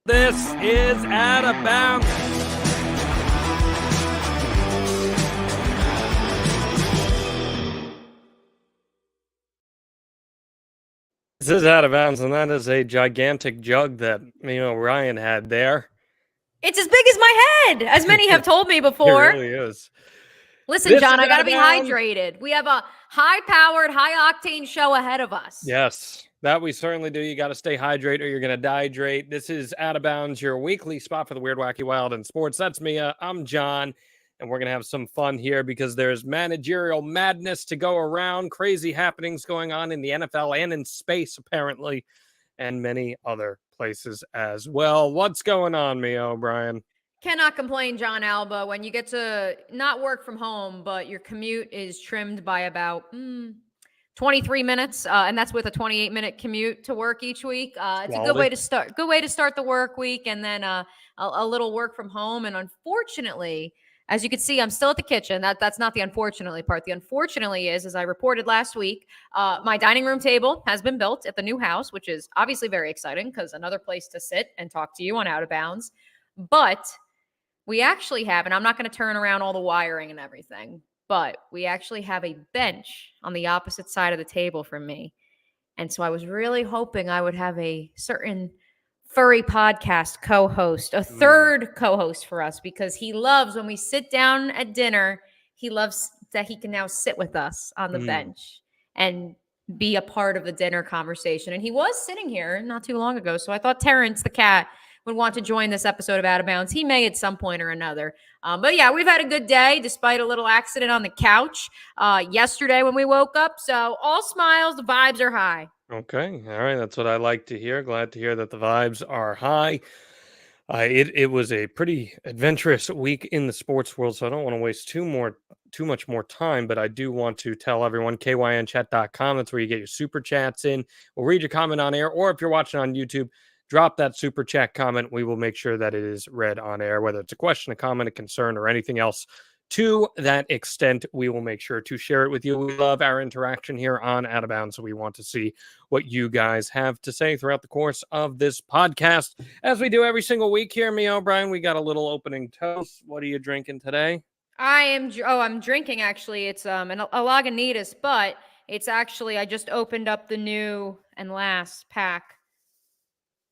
This is Out of Bounds. This is Out of Bounds, and that is a gigantic jug that Ryan had there. It's as big as my head, as many have told me before. It really is. Listen, John, I got to be hydrated. We have a high-powered, high-octane show ahead of us. Yes, that we certainly do. You got to stay hydrated or you're going to dehydrate. This is Out of Bounds, your weekly spot for the weird, wacky, wild, and sports. That's Mia. I'm John, and we're going to have some fun here because there's managerial madness to go around, crazy happenings going on in the NFL and in space, apparently, and many other places as well. What's going on, Mia O'Brien? Cannot complain, John Alba, when you get to not work from home, but your commute is trimmed by about 23 minutes, and that's with a 28-minute commute to work each week. It's a good way to start. Good way to start the work week, and then a little work from home. And unfortunately, as you can see, I'm still at the kitchen. That's not the unfortunately part. The unfortunately is, as I reported last week, my dining room table has been built at the new house, which is obviously very exciting because another place to sit and talk to you on Out of Bounds. But we actually have, and I'm not going to turn around all the wiring and everything, but we actually have a bench on the opposite side of the table from me. And so I was really hoping I would have a certain furry podcast co-host, a third co-host for us, because he loves when we sit down at dinner, he loves that he can now sit with us on the bench and be a part of the dinner conversation. And he was sitting here not too long ago. So I thought Terrence, the cat, would want to join this episode of Out of Bounds. He may at some point or another. But yeah, we've had a good day despite a little accident on the couch yesterday when we woke up. So all smiles, the vibes are high. Okay. All right. That's what I like to hear. Glad to hear that the vibes are high. It was a pretty adventurous week in the sports world, so I don't want to waste too much more time, but I do want to tell everyone, kynchat.com. That's where you get your super chats in. We'll read your comment on air, or if you're watching on YouTube, drop that super chat comment. We will make sure that it is read on air, whether it's a question, a comment, a concern, or anything else. To that extent, we will make sure to share it with you. We love our interaction here on Out of Bounds, so we want to see what you guys have to say throughout the course of this podcast. As we do every single week here, Mia O'Brien, we got a little opening toast. What are you drinking today? I'm drinking, actually. It's a Lagunitas, but it's actually, I just opened up the new and last pack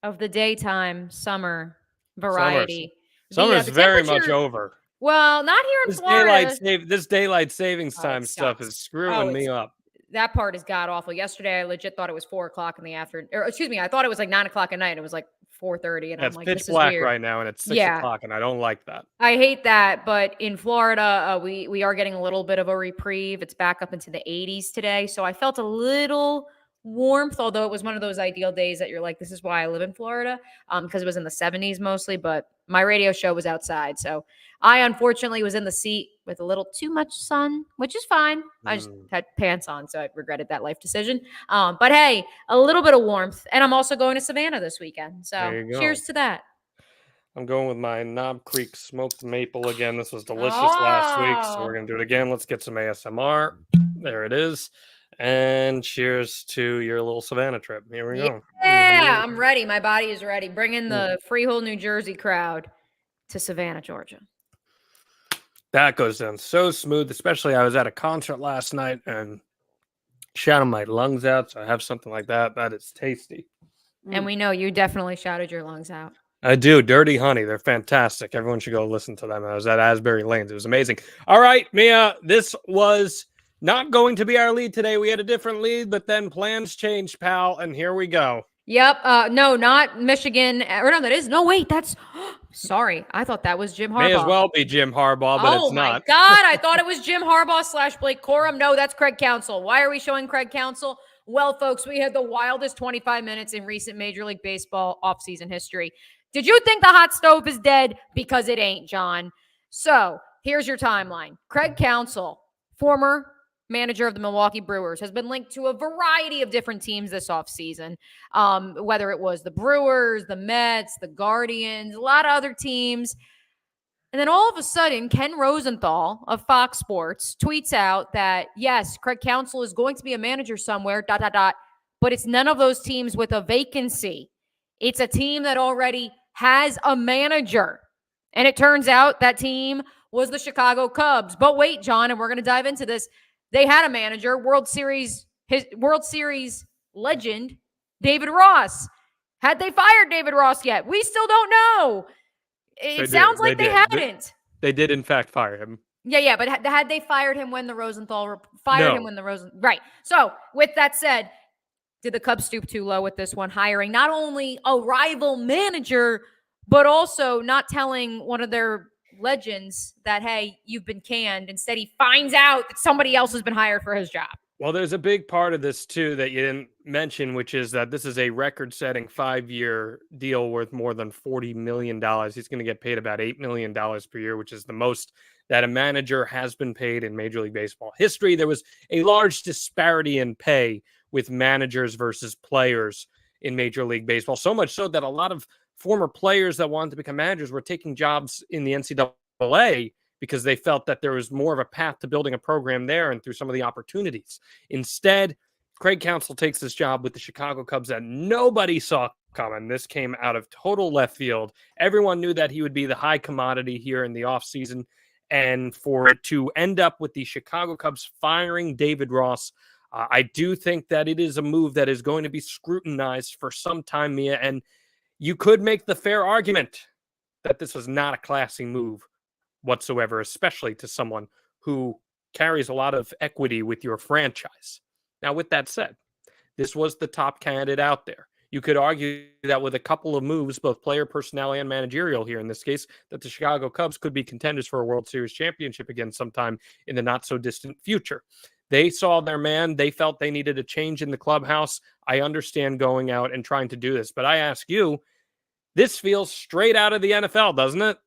of the daytime summer variety. Summer's very much over. Well, not here in Florida. This daylight savings time stuff is screwing me up. That part is god awful. Yesterday, I legit thought it was 4 o'clock in the afternoon. Or excuse me, I thought it was like 9 o'clock at night. It was like 4:30, and I'm like, pitch black right now, and it's 6 o'clock, and I don't like that. I hate that. But in Florida, we are getting a little bit of a reprieve. It's back up into the 80s today, so I felt a little warmth, although it was one of those ideal days that you're like, this is why I live in Florida, because it was in the 70s mostly, but my radio show was outside, so I unfortunately was in the seat with a little too much sun, which is fine. I just had pants on, so I regretted that life decision. But hey, a little bit of warmth, and I'm also going to Savannah this weekend, so cheers to that. I'm going with my Knob Creek smoked maple again. This was delicious last week, so we're going to do it again. Let's get some ASMR. There it is. And cheers to your little Savannah trip. Here we go. Yeah, I'm ready. My body is ready. Bring in the Freehold, New Jersey crowd to Savannah, Georgia. That goes down so smooth, especially I was at a concert last night and shouting my lungs out. So I have something like that. That is tasty. And we know you definitely shouted your lungs out. I do. Dirty Honey. They're fantastic. Everyone should go listen to them. I was at Asbury Lanes. It was amazing. All right, Mia, this was not going to be our lead today. We had a different lead, but then plans changed, pal, and here we go. Yep. No, not Michigan. Or no, that is. No, wait, that's. Sorry. I thought that was Jim Harbaugh. May as well be Jim Harbaugh, but it's not. Oh, my God. I thought it was Jim Harbaugh / Blake Corum. No, that's Craig Counsell. Why are we showing Craig Counsell? Well, folks, we had the wildest 25 minutes in recent Major League Baseball offseason history. Did you think the hot stove is dead? Because it ain't, John. So here's your timeline. Craig Counsell, former manager of the Milwaukee Brewers, has been linked to a variety of different teams this offseason, whether it was the Brewers, the Mets, the Guardians, a lot of other teams. And then all of a sudden, Ken Rosenthal of Fox Sports tweets out that, yes, Craig Counsell is going to be a manager somewhere, ... but it's none of those teams with a vacancy. It's a team that already has a manager. And it turns out that team was the Chicago Cubs. But wait, John, and we're going to dive into this. They had a manager, his World Series legend, David Ross. Had they fired David Ross yet? We still don't know. It sounds like they hadn't. They did, in fact, fire him. Yeah, but had they fired him when the Rosenthal fired him when the Rosenthal? Right. So with that said, did the Cubs stoop too low with this one, hiring not only a rival manager, but also not telling one of their legends that, hey, you've been canned. Instead, he finds out that somebody else has been hired for his job. Well, there's a big part of this, too, that you didn't mention, which is that this is a record-setting 5-year deal worth more than $40 million. He's going to get paid about $8 million per year, which is the most that a manager has been paid in Major League Baseball history. There was a large disparity in pay with managers versus players in Major League Baseball, so much so that a lot of former players that wanted to become managers were taking jobs in the NCAA because they felt that there was more of a path to building a program there and through some of the opportunities. Instead, Craig Counsell takes this job with the Chicago Cubs that nobody saw coming. This came out of total left field. Everyone knew that he would be the high commodity here in the offseason. And for it to end up with the Chicago Cubs firing David Ross, I do think that it is a move that is going to be scrutinized for some time, Mia. And you could make the fair argument that this was not a classy move whatsoever, especially to someone who carries a lot of equity with your franchise. Now, with that said, this was the top candidate out there. You could argue that with a couple of moves, both player personnel and managerial here in this case, that the Chicago Cubs could be contenders for a World Series championship again sometime in the not so distant future. They saw their man. They felt they needed a change in the clubhouse. I understand going out and trying to do this, but I ask you, this feels straight out of the NFL, doesn't it?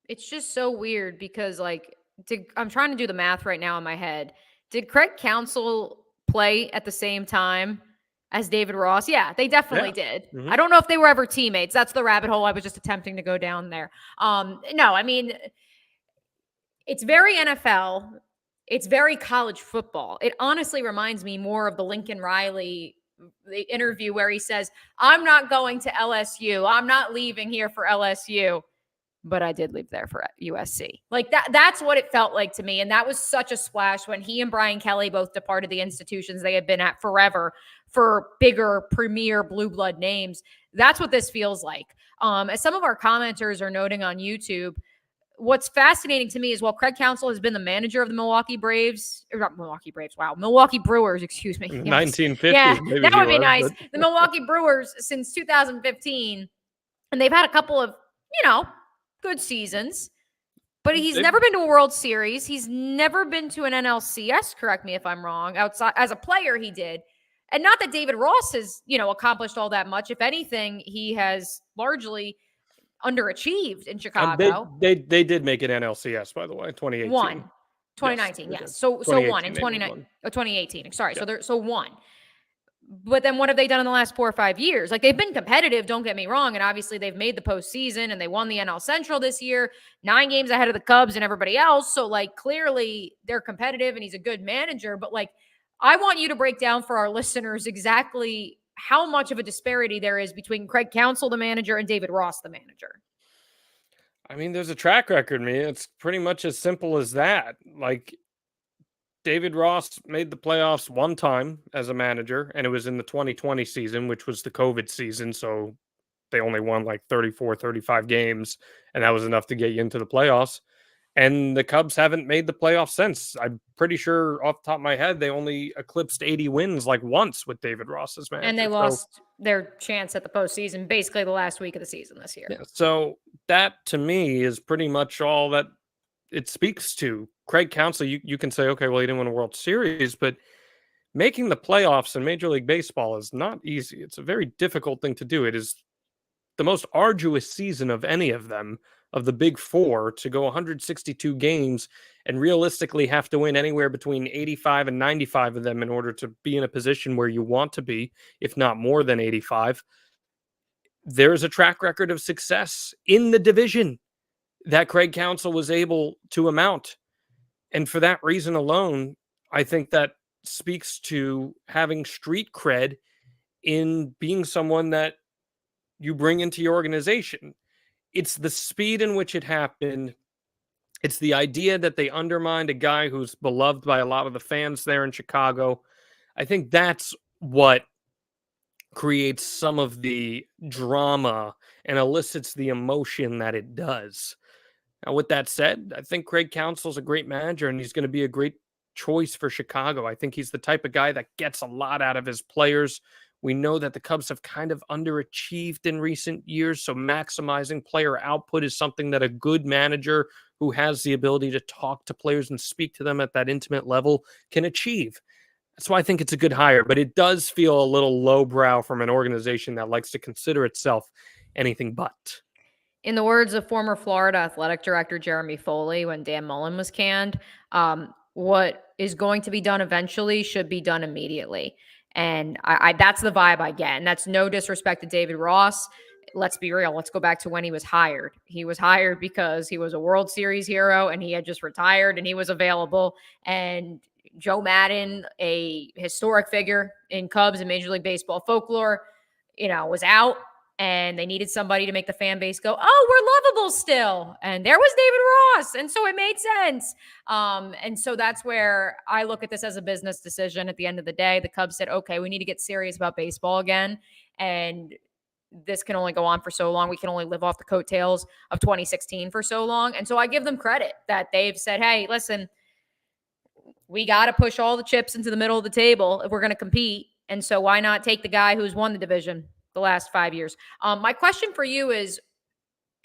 It's just so weird because, I'm trying to do the math right now in my head. Did Craig Counsell play at the same time as David Ross? Yeah, they definitely did. Mm-hmm. I don't know if they were ever teammates. That's the rabbit hole I was just attempting to go down there. No, I mean, it's very NFL. It's very college football. It honestly reminds me more of the Lincoln Riley interview where he says, I'm not going to LSU. I'm not leaving here for LSU. But I did leave there for USC. That's what it felt like to me. And that was such a splash when he and Brian Kelly both departed the institutions they had been at forever for bigger, premier blue blood names. That's what this feels like. As some of our commenters are noting on YouTube, what's fascinating to me is while Craig Counsell has been the manager of the Milwaukee Brewers, excuse me. Yes. 1950s. Yeah, that would be nice. But... The Milwaukee Brewers since 2015. And they've had a couple of, good seasons, but he's never been to a World Series. He's never been to an NLCS, correct me if I'm wrong. Outside as a player, he did. And not that David Ross has, accomplished all that much. If anything, he has largely underachieved in Chicago. They did make an NLCS, by the way, 2018. 2019, yes. So one in 2018. Sorry. Yeah. So one. But then what have they done in the last 4 or 5 years? They've been competitive, don't get me wrong. And obviously they've made the postseason and they won the NL Central this year, 9 games ahead of the Cubs and everybody else. So clearly they're competitive and he's a good manager. But I want you to break down for our listeners exactly how much of a disparity there is between Craig Counsell, the manager, and David Ross, the manager. I mean, there's a track record, man. It's pretty much as simple as that. David Ross made the playoffs one time as a manager, and it was in the 2020 season, which was the COVID season. So they only won 34, 35 games, and that was enough to get you into the playoffs. And the Cubs haven't made the playoffs since. I'm pretty sure off the top of my head, they only eclipsed 80 wins once with David Ross as manager. And they lost their chance at the postseason basically the last week of the season this year. Yeah, so that to me is pretty much all that it speaks to. Craig Counsell, you can say, okay, well, he didn't win a World Series, but making the playoffs in Major League Baseball is not easy. It's a very difficult thing to do. It is the most arduous season of any of them, of the big four, to go 162 games and realistically have to win anywhere between 85 and 95 of them in order to be in a position where you want to be, if not more than 85. There's a track record of success in the division that Craig Counsell was able to amount. And for that reason alone, I think that speaks to having street cred in being someone that you bring into your organization. It's the speed in which it happened. It's the idea that they undermined a guy who's beloved by a lot of the fans there in Chicago. I think that's what creates some of the drama and elicits the emotion that it does. Now, with that said, I think Craig Counsell's a great manager and he's going to be a great choice for Chicago. I think he's the type of guy that gets a lot out of his players. We know that the Cubs have kind of underachieved in recent years, so maximizing player output is something that a good manager who has the ability to talk to players and speak to them at that intimate level can achieve. That's why I think it's a good hire, but it does feel a little lowbrow from an organization that likes to consider itself anything but. In the words of former Florida athletic director Jeremy Foley when Dan Mullen was canned, what is going to be done eventually should be done immediately. And I that's the vibe I get. And that's no disrespect to David Ross. Let's be real. Let's go back to when he was hired. He was hired because he was a World Series hero and he had just retired and he was available. And Joe Madden, a historic figure in Cubs and Major League Baseball folklore, was out. And they needed somebody to make the fan base go, oh, we're lovable still. And there was David Ross. And so it made sense. And so that's where I look at this as a business decision. At the end of the day, the Cubs said, okay, we need to get serious about baseball again. And this can only go on for so long. We can only live off the coattails of 2016 for so long. And so I give them credit that they've said, hey, listen, we got to push all the chips into the middle of the table if we're going to compete. And so why not take the guy who's won the division the last 5 years? My question for you is,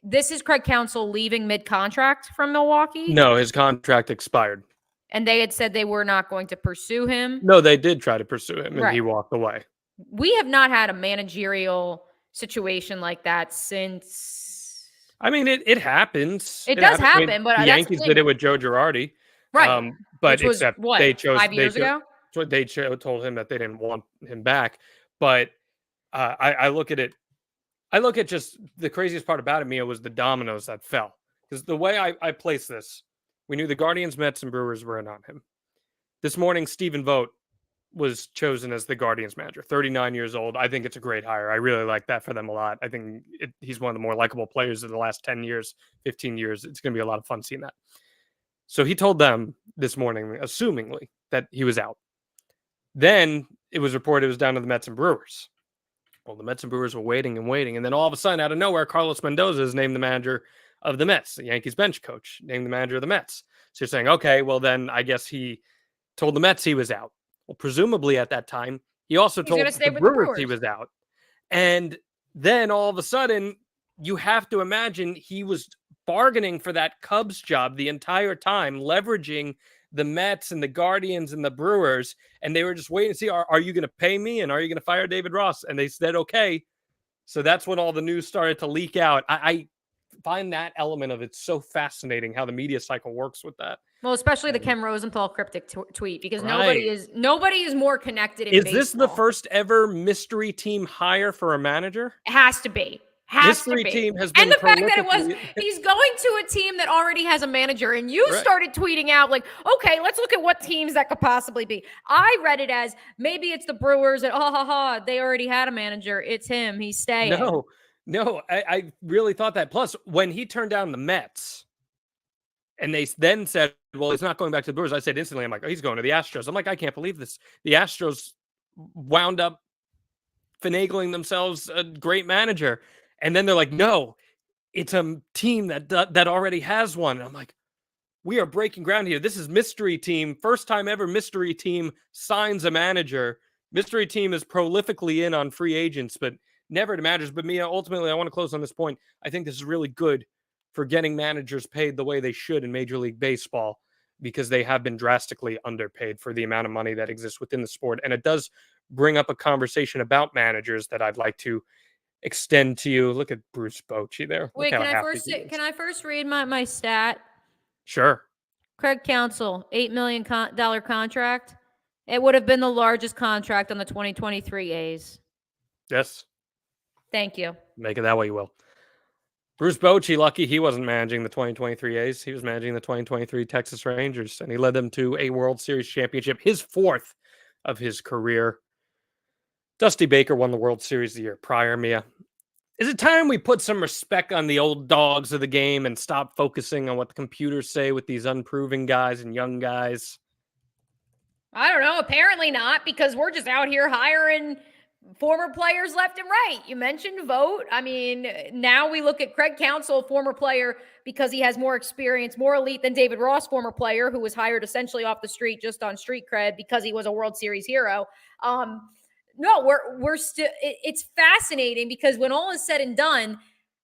this is Craig Counsell leaving mid-contract from Milwaukee? No, his contract expired. And they had said they were not going to pursue him? No, they did try to pursue him, and Right. he walked away. We have not had a managerial situation like that since... I mean, it happens. It does happen, I mean, but the that's Yankees the did thing. it with Joe Girardi. Right. But Which was, except what, they chose 5 years ago? They told him that they didn't want him back. But I look at it. I look at just the craziest part about it, Mia, was the dominoes that fell. Because the way I place this, we knew the Guardians, Mets, and Brewers were in on him. This morning, Stephen Vogt was chosen as the Guardians manager, 39 years old. I think it's a great hire. I really like that for them a lot. I think he's one of the more likable players of the last 10 years, 15 years. It's going to be a lot of fun seeing that. So he told them this morning, assumingly, that he was out. Then it was reported it was down to the Mets and Brewers. Well, the Mets and Brewers were waiting and waiting. And then all of a sudden, out of nowhere, Carlos Mendoza is named the manager of the Mets, the Yankees bench coach, named the manager of the Mets. So you're saying, okay, well, then I guess he told the Mets he was out. Well, presumably at that time, he also told the Brewers he was out. And then all of a sudden, you have to imagine he was bargaining for that Cubs job the entire time, leveraging the Mets and the Guardians and the Brewers. And they were just waiting to see, are you going to pay me? And are you going to fire David Ross? And they said, okay. So that's when all the news started to leak out. I find that element of it so fascinating, how the media cycle works with that. Well, especially the Ken Rosenthal cryptic tweet, because nobody is more connected in baseball. Is this the first ever mystery team hire for a manager? It has to be. Mystery team has been, and the fact that he's going to a team that already has a manager, and you started tweeting out like, okay, let's look at what teams that could possibly be. I read it as maybe it's the Brewers, and they already had a manager. It's him. He's staying. No, I really thought that. Plus, when he turned down the Mets, and they then said, well, he's not going back to the Brewers, I said instantly, I'm like, oh, he's going to the Astros. I'm like, I can't believe this. The Astros wound up finagling themselves a great manager. And then they're like, no, it's a team that already has one. And I'm like, we are breaking ground here. This is mystery team. First time ever mystery team signs a manager. Mystery team is prolifically in on free agents, but never to managers. But Mia, ultimately, I want to close on this point. I think this is really good for getting managers paid the way they should in Major League Baseball, because they have been drastically underpaid for the amount of money that exists within the sport. And it does bring up a conversation about managers that I'd like to extend to you. Look at Bruce Bochy there. Wait, can I first read my stat? Sure. Craig Counsell, $8 million contract. It would have been the largest contract on the 2023 A's. Yes. Thank you. Make it that way you will. Bruce Bochy, lucky he wasn't managing the 2023 A's. He was managing the 2023 Texas Rangers, and he led them to a World Series championship, his fourth of his career. Dusty Baker won the World Series the year prior, Mia. Is it time we put some respect on the old dogs of the game and stop focusing on what the computers say with these unproven guys and young guys? I don't know. Apparently not, because we're just out here hiring former players left and right. You mentioned Vogt. I mean, now we look at Craig Counsell, former player, because he has more experience, more elite than David Ross, former player, who was hired essentially off the street just on street cred because he was a World Series hero. No, we're still. It's fascinating because when all is said and done,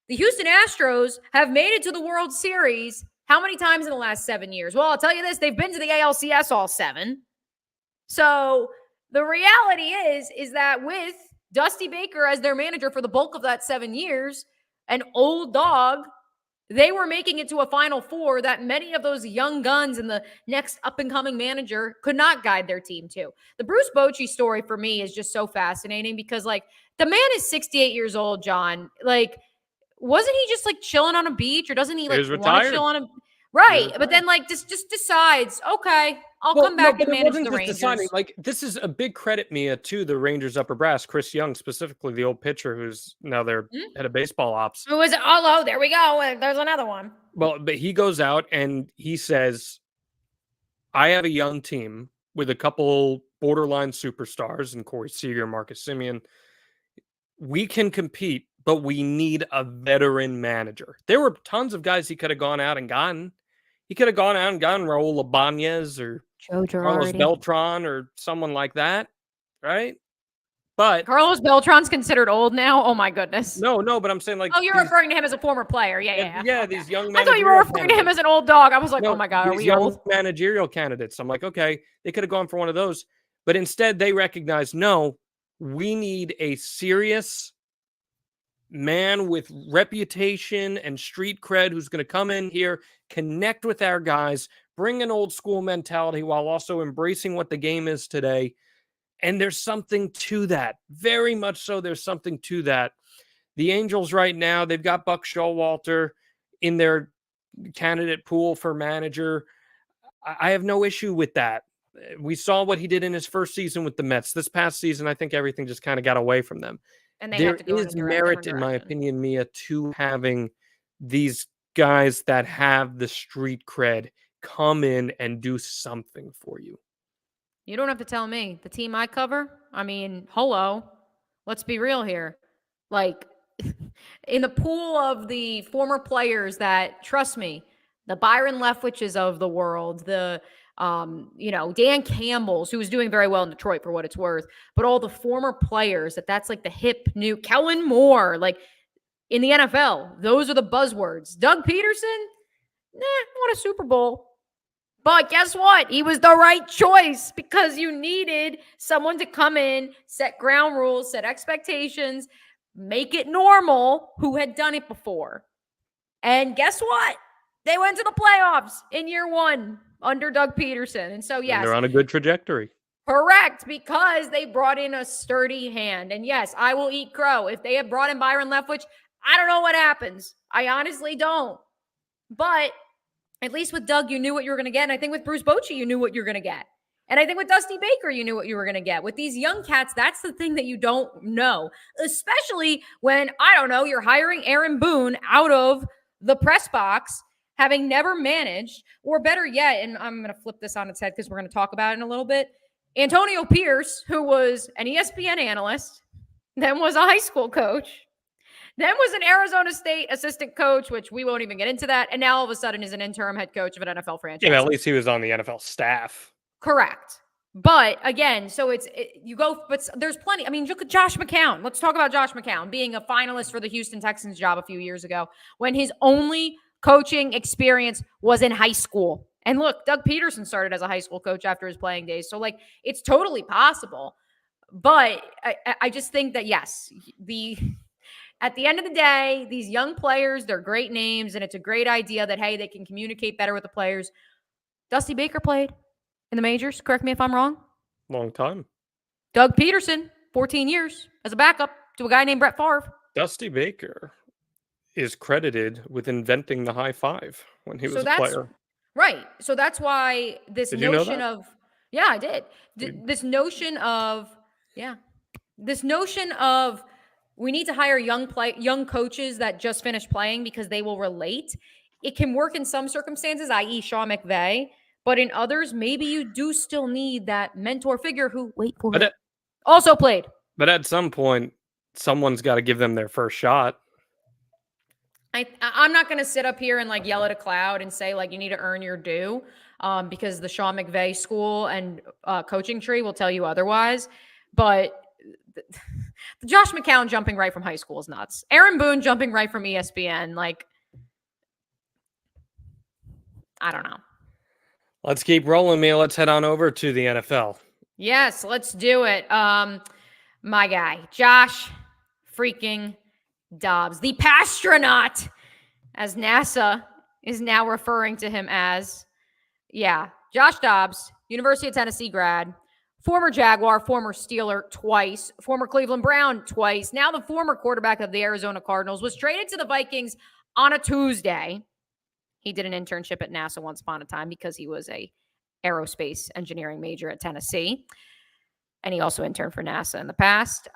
the Houston Astros have made it to the World Series how many times in the last 7 years? Well, I'll tell you this: they've been to the ALCS all 7. So the reality is that with Dusty Baker as their manager for the bulk of that 7 years, an old dog, they were making it to a Final Four that many of those young guns and the next up-and-coming manager could not guide their team to. The Bruce Bochy story for me is just so fascinating because, like, the man is 68 years old, John. Like, wasn't he just, like, chilling on a beach, or doesn't he, like, want to chill on a... Right, but then, like, just decides, okay, I'll come back and manage the Rangers. Deciding. Like, this is a big credit, Mia, to the Rangers upper brass. Chris Young, specifically the old pitcher who's now their head of baseball ops. Who is it? Oh, there we go. There's another one. Well, but he goes out and he says, I have a young team with a couple borderline superstars in Corey Seager, Marcus Semien. We can compete, but we need a veteran manager. There were tons of guys he could have gone out and gotten. He could have gone out and gotten Raul Ibanez or Carlos Beltran or someone like that, right? But Carlos Beltran's considered old now. Oh my goodness. No, but I'm saying, like, oh, you're referring to him as a former player. Yeah. Okay. These young managerial I thought you were referring to him as an old dog. I was like, oh my God, are we old? Managerial candidates. I'm like, okay, they could have gone for one of those, but instead they recognize, no, we need a serious man with reputation and street cred who's going to come in here, connect with our guys, bring an old school mentality while also embracing what the game is today. And there's something to that. Very much so. There's something to that. The Angels right now, they've got Buck Showalter in their candidate pool for manager. I have no issue with that. We saw what he did in his first season with the Mets. This past season, I think everything just kind of got away from them. And there is merit, in my opinion, Mia, to having these guys that have the street cred come in and do something for you. You don't have to tell me. The team I cover, I mean, hello, let's be real here. Like, in the pool of the former players that, trust me, the Byron Leftwiches of the world, the Dan Campbell's, who was doing very well in Detroit for what it's worth, but all the former players that's like the hip new Kellen Moore, like in the NFL, those are the buzzwords. Doug Peterson, won a Super Bowl. But guess what? He was the right choice because you needed someone to come in, set ground rules, set expectations, make it normal, who had done it before. And guess what? They went to the playoffs in year 1 under Doug Peterson. And so, yes. And they're on a good trajectory. Correct, because they brought in a sturdy hand. And yes, I will eat crow. If they had brought in Byron Leftwich, I don't know what happens. I honestly don't. But at least with Doug, you knew what you were going to get. And I think with Bruce Bochy, you knew what you're going to get. And I think with Dusty Baker, you knew what you were going to get. With these young cats, that's the thing that you don't know. Especially when, I don't know, you're hiring Aaron Boone out of the press box, having never managed, or better yet, and I'm going to flip this on its head because we're going to talk about it in a little bit, Antonio Pierce, who was an ESPN analyst, then was a high school coach, then was an Arizona State assistant coach, which we won't even get into that, and now all of a sudden is an interim head coach of an NFL franchise. Yeah, at least he was on the NFL staff. Correct. But again, so but there's plenty. I mean, look at Josh McCown. Let's talk about Josh McCown being a finalist for the Houston Texans job a few years ago when his only coaching experience was in high school. And look, Doug Peterson started as a high school coach after his playing days. So, like, it's totally possible. But I just think that, yes, at the end of the day, these young players, they're great names, and it's a great idea that, hey, they can communicate better with the players. Dusty Baker played in the majors. Correct me if I'm wrong. Long time. Doug Peterson, 14 years as a backup to a guy named Brett Favre. Dusty Baker is credited with inventing the high five when he was a player. Right. So that's why this notion of, yeah, I did. This notion of We need to hire young coaches that just finished playing because they will relate. It can work in some circumstances, i.e. Sean McVay, but in others, maybe you do still need that mentor figure who, wait for it, also played. But at some point, someone's got to give them their first shot. I'm not going to sit up here and like yell at a cloud and say like you need to earn your due, because the Sean McVay school and coaching tree will tell you otherwise. But the Josh McCown jumping right from high school is nuts. Aaron Boone jumping right from ESPN, like, I don't know. Let's keep rolling, Mia. Let's head on over to the NFL. Yes, let's do it. My guy, Josh freaking Dobbs, the Passtronaut, as NASA is now referring to him as. Yeah, Josh Dobbs, University of Tennessee grad, former Jaguar, former Steeler twice, former Cleveland Brown twice, now the former quarterback of the Arizona Cardinals, was traded to the Vikings on a Tuesday. He did an internship at NASA once upon a time because he was a aerospace engineering major at Tennessee. And he also interned for NASA in the past.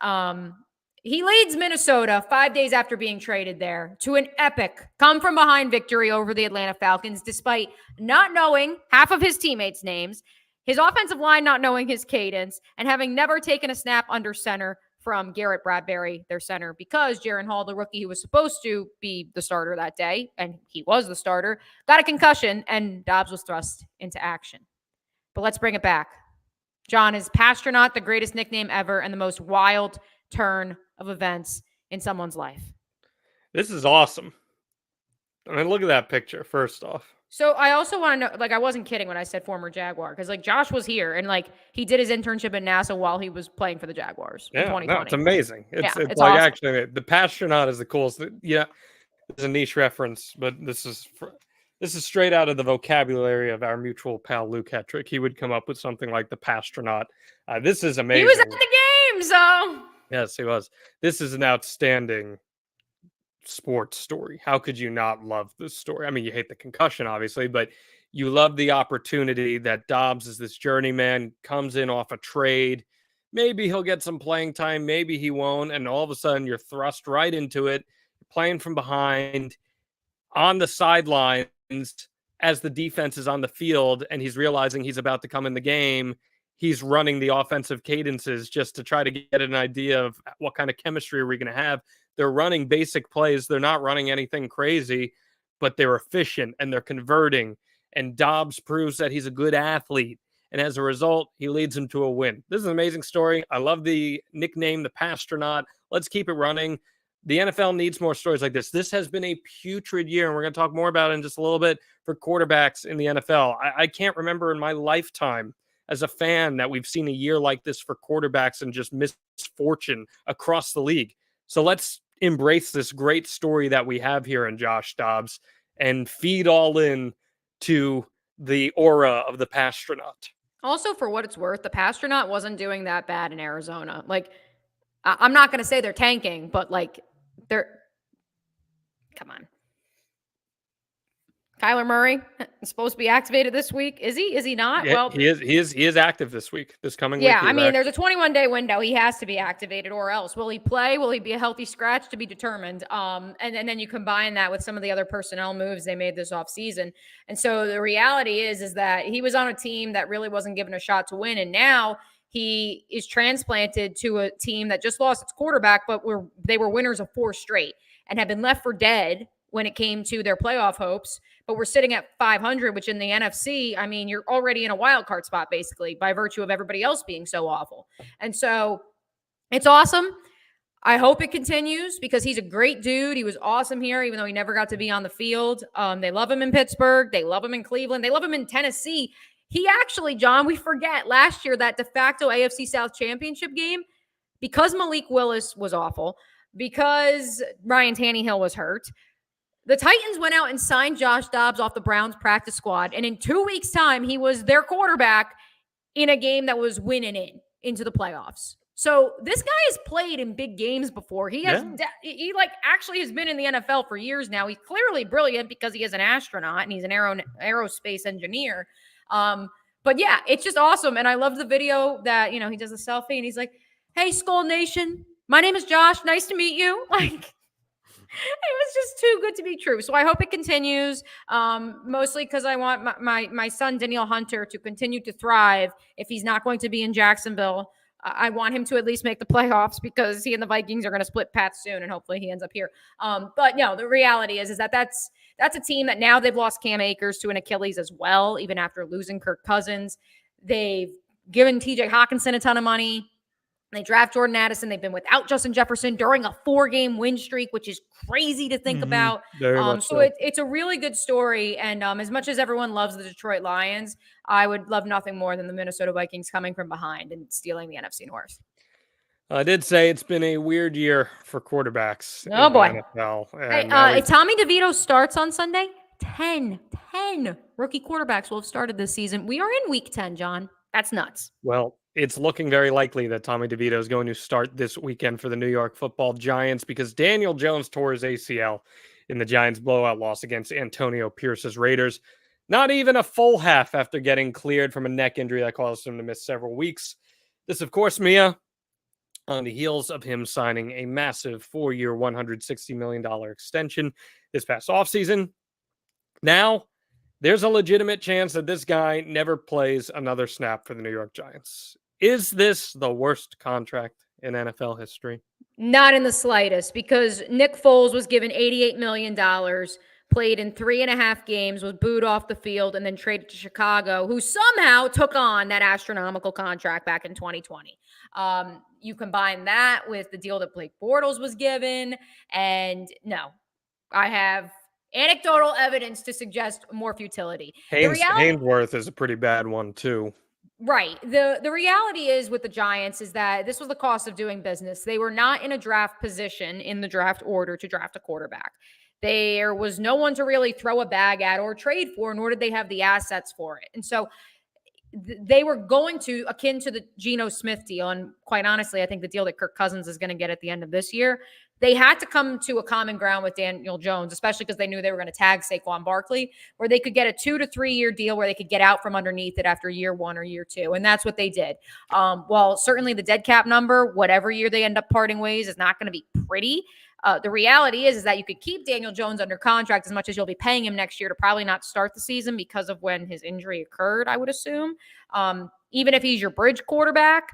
He leads Minnesota 5 days after being traded there to an epic come-from-behind victory over the Atlanta Falcons, despite not knowing half of his teammates' names, his offensive line not knowing his cadence, and having never taken a snap under center from Garrett Bradbury, their center, because Jaren Hall, the rookie who was supposed to be the starter that day, and he was the starter, got a concussion, and Dobbs was thrust into action. But let's bring it back. John, is Passtronaut the greatest nickname ever and the most wild turn of events in someone's life? This is awesome. I mean, look at that picture, first off. So I also want to know, like, I wasn't kidding when I said former Jaguar, because, like, Josh was here, and, like, he did his internship at NASA while he was playing for the Jaguars in 2020. No, it's amazing. It's like, awesome. Actually, the Passtronaut is the coolest. Yeah, it's a niche reference, but this is straight out of the vocabulary of our mutual pal Luke Hetrick. He would come up with something like the Passtronaut. This is amazing. He was at the game, so. Yes, he was. This is an outstanding sports story. How could you not love this story? I mean, you hate the concussion, obviously, but you love the opportunity that Dobbs is this journeyman, comes in off a trade. Maybe he'll get some playing time, maybe he won't, and all of a sudden you're thrust right into it, playing from behind, on the sidelines as the defense is on the field, and he's realizing he's about to come in the game. He's running the offensive cadences just to try to get an idea of what kind of chemistry are we going to have. They're running basic plays. They're not running anything crazy, but they're efficient and they're converting. And Dobbs proves that he's a good athlete. And as a result, he leads him to a win. This is an amazing story. I love the nickname, the Passtronaut. Let's keep it running. The NFL needs more stories like this. This has been a putrid year, and we're going to talk more about it in just a little bit for quarterbacks in the NFL. I can't remember in my lifetime as a fan that we've seen a year like this for quarterbacks and just misfortune across the league. So let's embrace this great story that we have here in Josh Dobbs and feed all in to the aura of the Passtronaut. Also, for what it's worth, the Passtronaut wasn't doing that bad in Arizona. Like, I'm not going to say they're tanking, but like they're, come on. Kyler Murray is supposed to be activated this week. Is he? Is he not? Yeah, well, he is active this week, this coming week. Yeah, I mean, there's a 21-day window. He has to be activated, or else. Will he play? Will he be a healthy scratch? To be determined. And then you combine that with some of the other personnel moves they made this offseason. And so the reality is that he was on a team that really wasn't given a shot to win, and now he is transplanted to a team that just lost its quarterback, but they were winners of 4 straight and have been left for dead when it came to their playoff hopes. But we're sitting at 500, which in the NFC, I mean, you're already in a wild card spot, basically, by virtue of everybody else being so awful. And so it's awesome. I hope it continues because he's a great dude. He was awesome here, even though he never got to be on the field. They love him in Pittsburgh. They love him in Cleveland. They love him in Tennessee. He actually, John, we forget last year that de facto AFC South championship game, because Malik Willis was awful, because Ryan Tannehill was hurt, the Titans went out and signed Josh Dobbs off the Browns practice squad. And in 2 weeks' time, he was their quarterback in a game that was winning into the playoffs. So this guy has played in big games before. He has, he actually has been in the NFL for years now. He's clearly brilliant because he is an astronaut and he's an aerospace engineer. But yeah, it's just awesome. And I love the video that, he does a selfie and he's like, "Hey, Skull Nation, My name is Josh. Nice to meet you. Like, it was just too good to be true. So I hope it continues. Mostly because I want my son Danielle Hunter to continue to thrive. If he's not going to be in Jacksonville, I want him to at least make the playoffs because he and the Vikings are going to split paths soon, and hopefully he ends up here. But no, the reality is that that's a team that now they've lost Cam Akers to an Achilles as well, even after losing Kirk Cousins. They've given TJ Hawkinson a ton of money. They draft Jordan Addison. They've been without Justin Jefferson during a 4-game win streak, which is crazy to think about. Very much so. It's a really good story. And as much as everyone loves the Detroit Lions, I would love nothing more than the Minnesota Vikings coming from behind and stealing the NFC North. I did say it's been a weird year for quarterbacks in boy. the NFL. If Tommy DeVito starts on Sunday, 10 rookie quarterbacks will have started this season. We are in week 10, John. That's nuts. Well, it's looking very likely that Tommy DeVito is going to start this weekend for the New York Football Giants because Daniel Jones tore his ACL in the Giants' blowout loss against Antonio Pierce's Raiders. Not even a full half after getting cleared from a neck injury that caused him to miss several weeks. This, of course, Mia, on the heels of him signing a massive 4-year, $160 million extension this past offseason. Now, there's a legitimate chance that this guy never plays another snap for the New York Giants. Is this the worst contract in NFL history? Not in the slightest, because Nick Foles was given $88 million, played in 3.5 games, was booed off the field, and then traded to Chicago, who somehow took on that astronomical contract back in 2020. You combine that with the deal that Blake Bortles was given, and no, I have anecdotal evidence to suggest more futility. Haynesworth is a pretty bad one, too. Right. The reality is with the Giants is that this was the cost of doing business. They were not in a draft position in the draft order to draft a quarterback. There was no one to really throw a bag at or trade for, nor did they have the assets for it. And so they were going to, akin to the Geno Smith deal, and quite honestly, I think the deal that Kirk Cousins is going to get at the end of this year, they had to come to a common ground with Daniel Jones, especially because they knew they were going to tag Saquon Barkley, where they could get a 2 to 3 year deal where they could get out from underneath it after year 1 or year 2. And that's what they did. Well, certainly the dead cap number, whatever year they end up parting ways, is not going to be pretty. The reality is that you could keep Daniel Jones under contract as much as you'll be paying him next year to probably not start the season because of when his injury occurred, I would assume. Even if he's your bridge quarterback,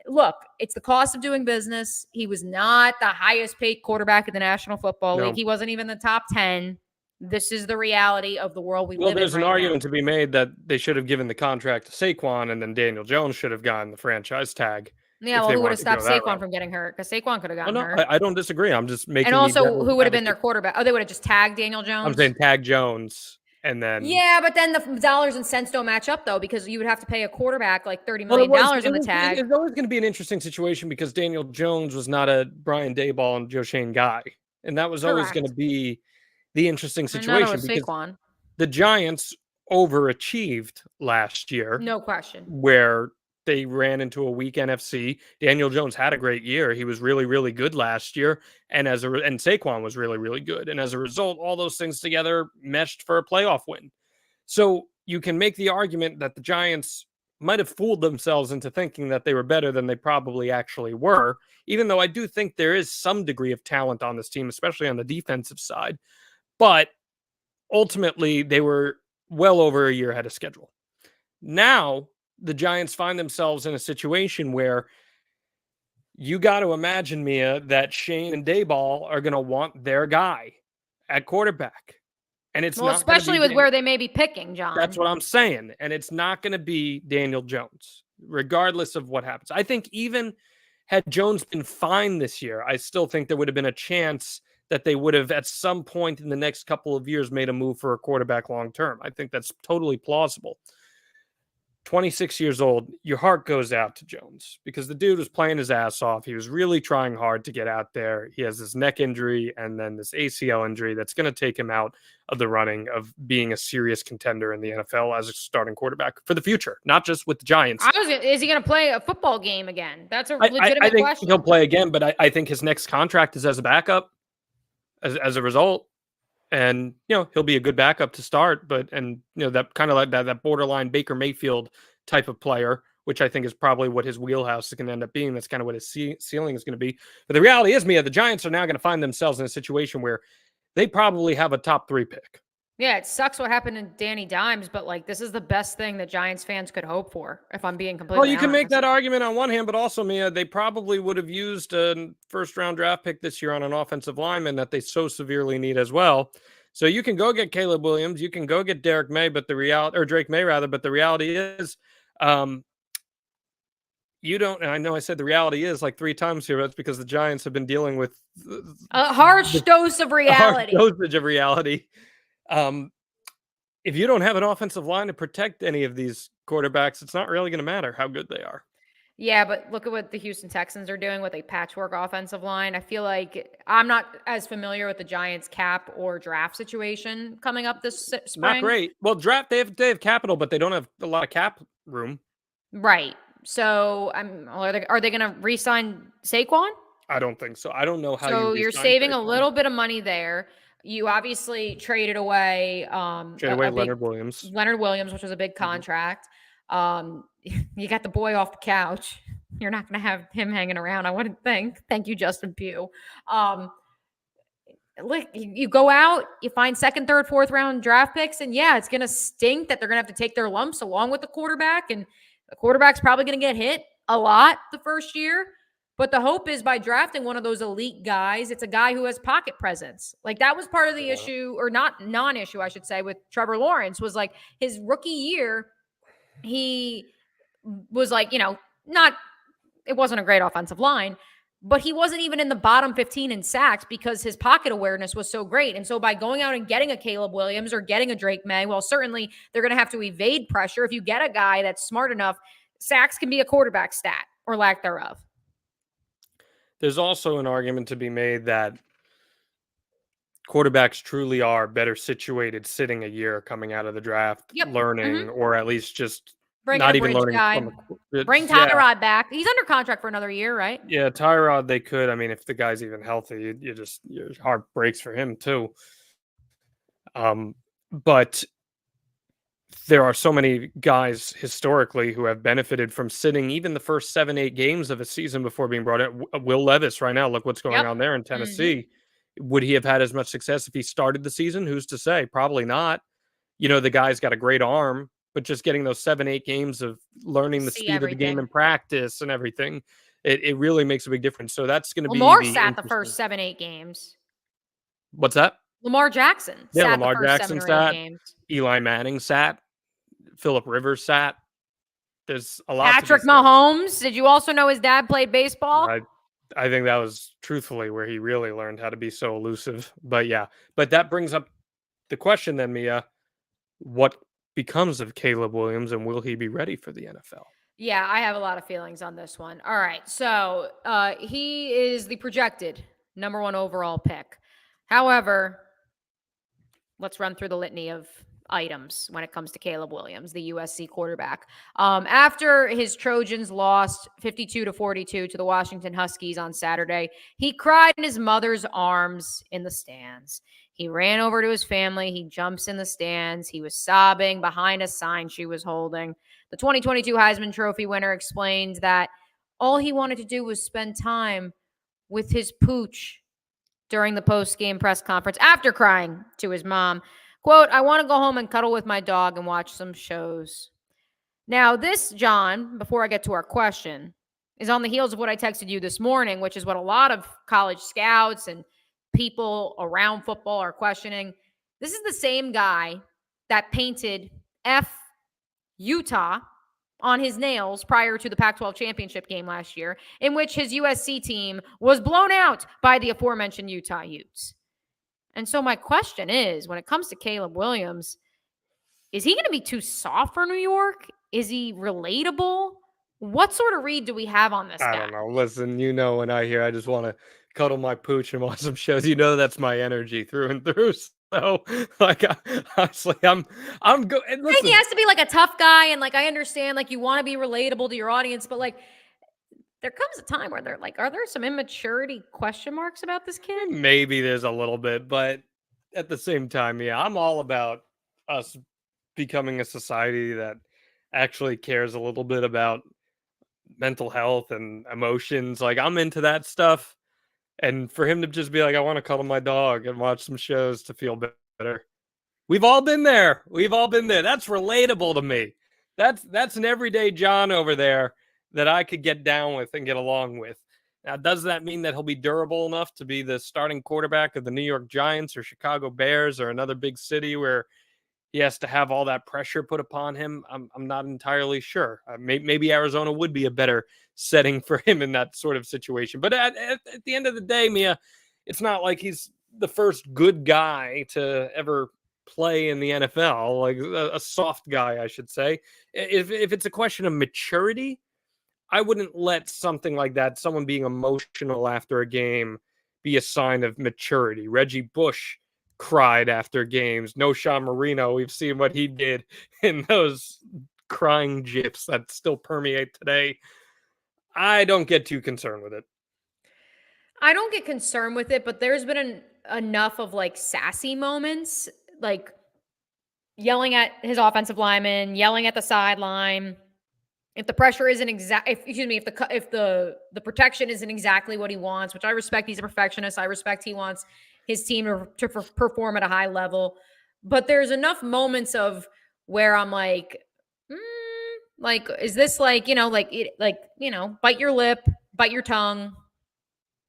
look, it's the cost of doing business. He was not the highest paid quarterback in the National Football League. He wasn't even the top 10. This is the reality of the world we live in. Well, there's an argument to be made that they should have given the contract to Saquon, and then Daniel Jones should have gotten the franchise tag. Yeah, well, who would have stopped Saquon from getting hurt? Because Saquon could have gotten hurt. I don't disagree. I'm just making. And also, who would have been their quarterback? Oh, they would have just tagged Daniel Jones? I'm saying tag Jones, and then. Yeah, but then the dollars and cents don't match up, though, because you would have to pay a quarterback like $30 million on the tag. It's always going to be an interesting situation because Daniel Jones was not a Brian Daboll and Joe Shane guy. And that was always going to be the interesting situation. Because Saquon. The Giants overachieved last year. No question. Where they ran into a weak NFC. Daniel Jones had a great year. He was really, really good last year. And Saquon was really, really good. And as a result, all those things together meshed for a playoff win. So you can make the argument that the Giants might have fooled themselves into thinking that they were better than they probably actually were, even though I do think there is some degree of talent on this team, especially on the defensive side. But ultimately, they were well over a year ahead of schedule. Now, the Giants find themselves in a situation where you got to imagine, Mia, that Shane and Daboll are going to want their guy at quarterback. And it's not especially with where they may be picking, John. That's what I'm saying. And it's not going to be Daniel Jones, regardless of what happens. I think even had Jones been fine this year, I still think there would have been a chance that they would have at some point in the next couple of years made a move for a quarterback long term. I think that's totally plausible. 26 years old, your heart goes out to Jones because the dude was playing his ass off. He was really trying hard to get out there. He has this neck injury and then this ACL injury that's going to take him out of the running of being a serious contender in the NFL as a starting quarterback for the future, not just with the Giants. Is he going to play a football game again? That's a legitimate I think question. He'll play again, but I think his next contract is as a backup as a result. And, he'll be a good backup to start, that kind of like that borderline Baker Mayfield type of player which I think is probably what his wheelhouse is going to end up being. That's kind of what his ceiling is going to be. But the reality is, Mia, the Giants are now going to find themselves in a situation where they probably have a top 3 pick. Yeah, it sucks what happened to Danny Dimes, but like this is the best thing that Giants fans could hope for, if I'm being completely Well, you can honest. make that argument on one hand, but also, Mia, they probably would have used a first-round draft pick this year on an offensive lineman that they so severely need as well. So you can go get Caleb Williams, you can go get Drake May, but the reality is, you don't. And I know I said the reality is like 3 times here. That's because the Giants have been dealing with a harsh dose of reality. A harsh dosage of reality. If you don't have an offensive line to protect any of these quarterbacks, it's not really going to matter how good they are. Yeah, but look at what the Houston Texans are doing with a patchwork offensive line. I feel like I'm not as familiar with the Giants cap or draft situation coming up this spring. Not great. Well, draft they have capital, but they don't have a lot of cap room. Right. So are they going to re-sign Saquon? I don't think so. I don't know how. So you're saving a little bit of money there. You obviously traded away Leonard Williams. Leonard Williams, which was a big contract. You got the boy off the couch. You're not going to have him hanging around, I wouldn't think. Thank you, Justin Pugh. Look, you go out, you find second, third, fourth round draft picks, and yeah, it's going to stink that they're going to have to take their lumps along with the quarterback, and the quarterback's probably going to get hit a lot the first year. But the hope is by drafting one of those elite guys, it's a guy who has pocket presence. Like that was part of the issue, or not non-issue, I should say, with Trevor Lawrence was like his rookie year, he was like, it wasn't a great offensive line, but he wasn't even in the bottom 15 in sacks because his pocket awareness was so great. And so by going out and getting a Caleb Williams or getting a Drake May, well, certainly they're going to have to evade pressure. If you get a guy that's smart enough, sacks can be a quarterback stat or lack thereof. There's also an argument to be made that quarterbacks truly are better situated sitting a year coming out of the draft, learning, or at least just not even learning. Bring Tyrod back. He's under contract for another year, right? Yeah, Tyrod, they could. I mean, if the guy's even healthy, your heart breaks for him too. But there are so many guys historically who have benefited from sitting even the first 7-8 games of a season before being brought in. Will Levis right now, look what's going on there in Tennessee. Would he have had as much success if he started the season? Who's to say? Probably not. The guy's got a great arm, but just getting those 7-8 games of learning the speed of the game in practice and everything, it really makes a big difference. So that's going to be Lamar sat the first 7-8 games. What's that? Lamar Jackson. Yeah, Lamar Jackson sat. Eli Manning sat. Phillip Rivers sat. There's a lot. Patrick Mahomes. Did you also know his dad played baseball? I think that was truthfully where he really learned how to be so elusive. But yeah, but that brings up the question then, Mia, what becomes of Caleb Williams and will he be ready for the NFL? Yeah, I have a lot of feelings on this one. All right. So he is the projected number 1 overall pick. However, let's run through the litany of items when it comes to Caleb Williams, the USC quarterback. After his Trojans lost 52-42 to the Washington Huskies on Saturday, he cried in his mother's arms in the stands. He ran over to his family. He jumps in the stands. He was sobbing behind a sign she was holding. The 2022 Heisman Trophy winner explained that all he wanted to do was spend time with his pooch during the post-game press conference after crying to his mom. Quote, "I want to go home and cuddle with my dog and watch some shows." Now, this, John, before I get to our question, is on the heels of what I texted you this morning, which is what a lot of college scouts and people around football are questioning. This is the same guy that painted F Utah on his nails prior to the Pac-12 championship game last year, in which his USC team was blown out by the aforementioned Utah Utes. And so my question is, when it comes to Caleb Williams, is he going to be too soft for New York? Is he relatable? What sort of read do we have on this guy? I don't know. Listen, when I hear I just want to cuddle my pooch and watch some shows, that's my energy through and through. So, honestly, I'm good. I think he has to be like a tough guy, and I understand, you want to be relatable to your audience, but there comes a time where they're are there some immaturity question marks about this kid? Maybe there's a little bit, but at the same time, yeah, I'm all about us becoming a society that actually cares a little bit about mental health and emotions. Like, I'm into that stuff. And for him to just be like, I want to cuddle my dog and watch some shows to feel better. We've all been there. We've all been there. That's relatable to me. That's an everyday John over there that I could get down with and get along with. Now, does that mean that he'll be durable enough to be the starting quarterback of the New York Giants or Chicago Bears or another big city where he has to have all that pressure put upon him? I'm not entirely sure. Maybe Arizona would be a better setting for him in that sort of situation. But at the end of the day, Mia, it's not like he's the first good guy to ever play in the NFL, like a soft guy, I should say. If it's a question of maturity, I wouldn't let something like that, someone being emotional after a game, be a sign of maturity. Reggie Bush cried after games. No Sean Marino. We've seen what he did in those crying gifs that still permeate today. I don't get too concerned with it. I don't get concerned with it, but there's been enough of like sassy moments, like yelling at his offensive lineman, yelling at the sideline. If the pressure isn't if the protection isn't exactly what he wants, which I respect, he's a perfectionist. I respect he wants his team to perform at a high level, but there's enough moments of where I'm like, like, is this like, bite your lip, bite your tongue,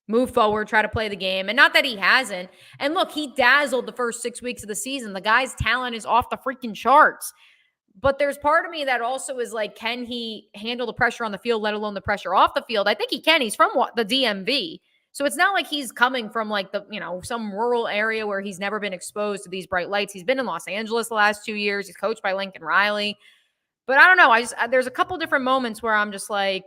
move forward, try to play the game. And not that he hasn't. And look, he dazzled the first 6 weeks of the season. The guy's talent is off the freaking charts. But there's part of me that also is like, can he handle the pressure on the field, let alone the pressure off the field? I think he can. He's from the DMV. So it's not like he's coming from like some rural area where he's never been exposed to these bright lights. He's been in Los Angeles the last 2 years. He's coached by Lincoln Riley. But I don't know. There's a couple different moments where I'm just like,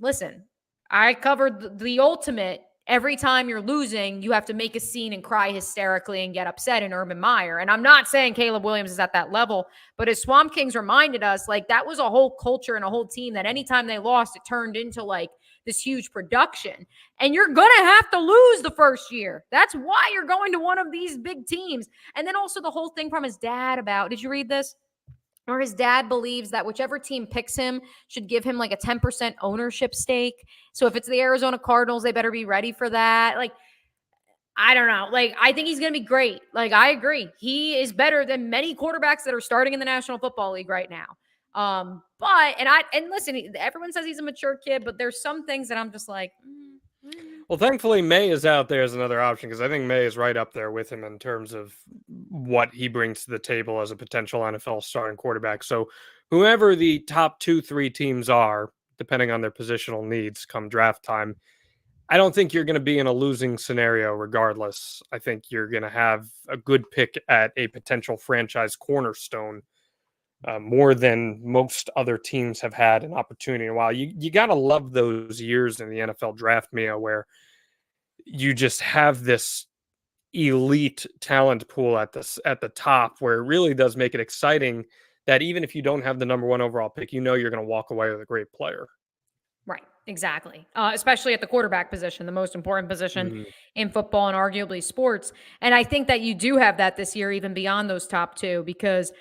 listen, I covered the ultimate. Every time you're losing, you have to make a scene and cry hysterically and get upset in Urban Meyer. And I'm not saying Caleb Williams is at that level, but as Swamp Kings reminded us, like that was a whole culture and a whole team that anytime they lost, it turned into like this huge production. And you're going to have to lose the first year. That's why you're going to one of these big teams. And then also the whole thing from his dad about, did you read this? Or his dad believes that whichever team picks him should give him like a 10% ownership stake. So if it's the Arizona Cardinals, they better be ready for that. Like, I don't know. Like, I think he's going to be great. Like, I agree. He is better than many quarterbacks that are starting in the National Football League right now. And listen, everyone says he's a mature kid, but there's some things that I'm just like, Well, thankfully, May is out there as another option because I think May is right up there with him in terms of what he brings to the table as a potential NFL starting quarterback. So whoever the top 2-3 teams are, depending on their positional needs come draft time, I don't think you're going to be in a losing scenario regardless. I think you're going to have a good pick at a potential franchise cornerstone. More than most other teams have had an opportunity in a while. You got to love those years in the NFL draft, Mia, where you just have this elite talent pool at the top, where it really does make it exciting that even if you don't have the number 1 overall pick, you're going to walk away with a great player. Right, exactly. Especially at the quarterback position, the most important position in football and arguably sports. And I think that you do have that this year, even beyond those top 2, because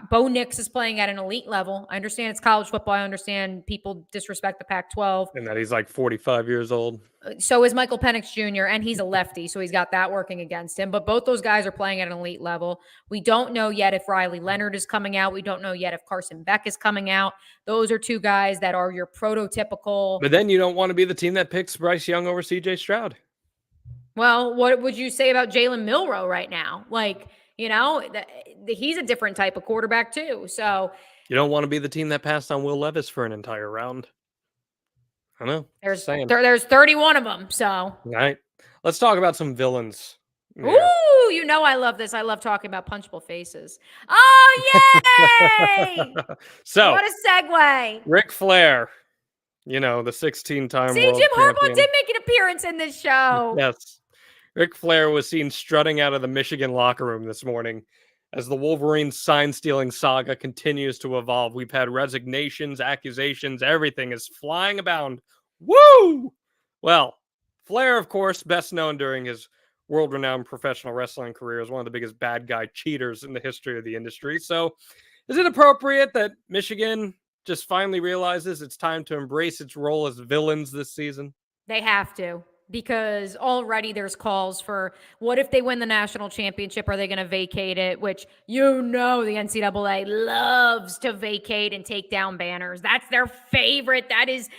Bo Nix is playing at an elite level. I understand it's college football. I understand people disrespect the Pac-12. And that he's like 45 years old. So is Michael Penix Jr., and he's a lefty, so he's got that working against him. But both those guys are playing at an elite level. We don't know yet if Riley Leonard is coming out. We don't know yet if Carson Beck is coming out. Those are 2 guys that are your prototypical. But then you don't want to be the team that picks Bryce Young over C.J. Stroud. Well, what would you say about Jalen Milroe right now? Like, he's a different type of quarterback too. So you don't want to be the team that passed on Will Levis for an entire round. I know. There's 31 of them. So all right, let's talk about some villains. Yeah. Ooh, I love this. I love talking about punchable faces. Oh, yay! So what a segue. Ric Flair, the 16-time See, world Jim Harbaugh champion. did make an appearance in this show. Yes. Ric Flair was seen strutting out of the Michigan locker room this morning as the Wolverine sign-stealing saga continues to evolve. We've had resignations, accusations, everything is flying abound. Woo! Well, Flair, of course, best known during his world-renowned professional wrestling career as one of the biggest bad guy cheaters in the history of the industry. So is it appropriate that Michigan just finally realizes it's time to embrace its role as villains this season? They have to, because already there's calls for what if they win the national championship? Are they going to vacate it? Which, the NCAA loves to vacate and take down banners. That's their favorite. That is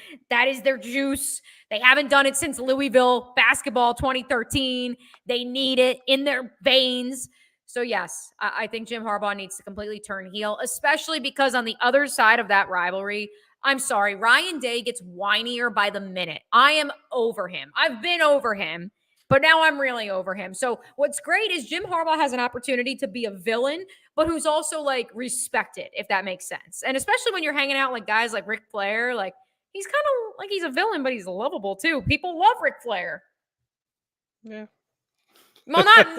their juice. They haven't done it since Louisville basketball 2013. They need it in their veins. So yes, I think Jim Harbaugh needs to completely turn heel, especially because on the other side of that rivalry, I'm sorry, Ryan Day gets whinier by the minute. I am over him. I've been over him, but now I'm really over him. So what's great is Jim Harbaugh has an opportunity to be a villain, but who's also like respected, if that makes sense. And especially when you're hanging out like guys like Ric Flair, like he's kind of like he's a villain, but he's lovable too. People love Ric Flair. Yeah. Well, not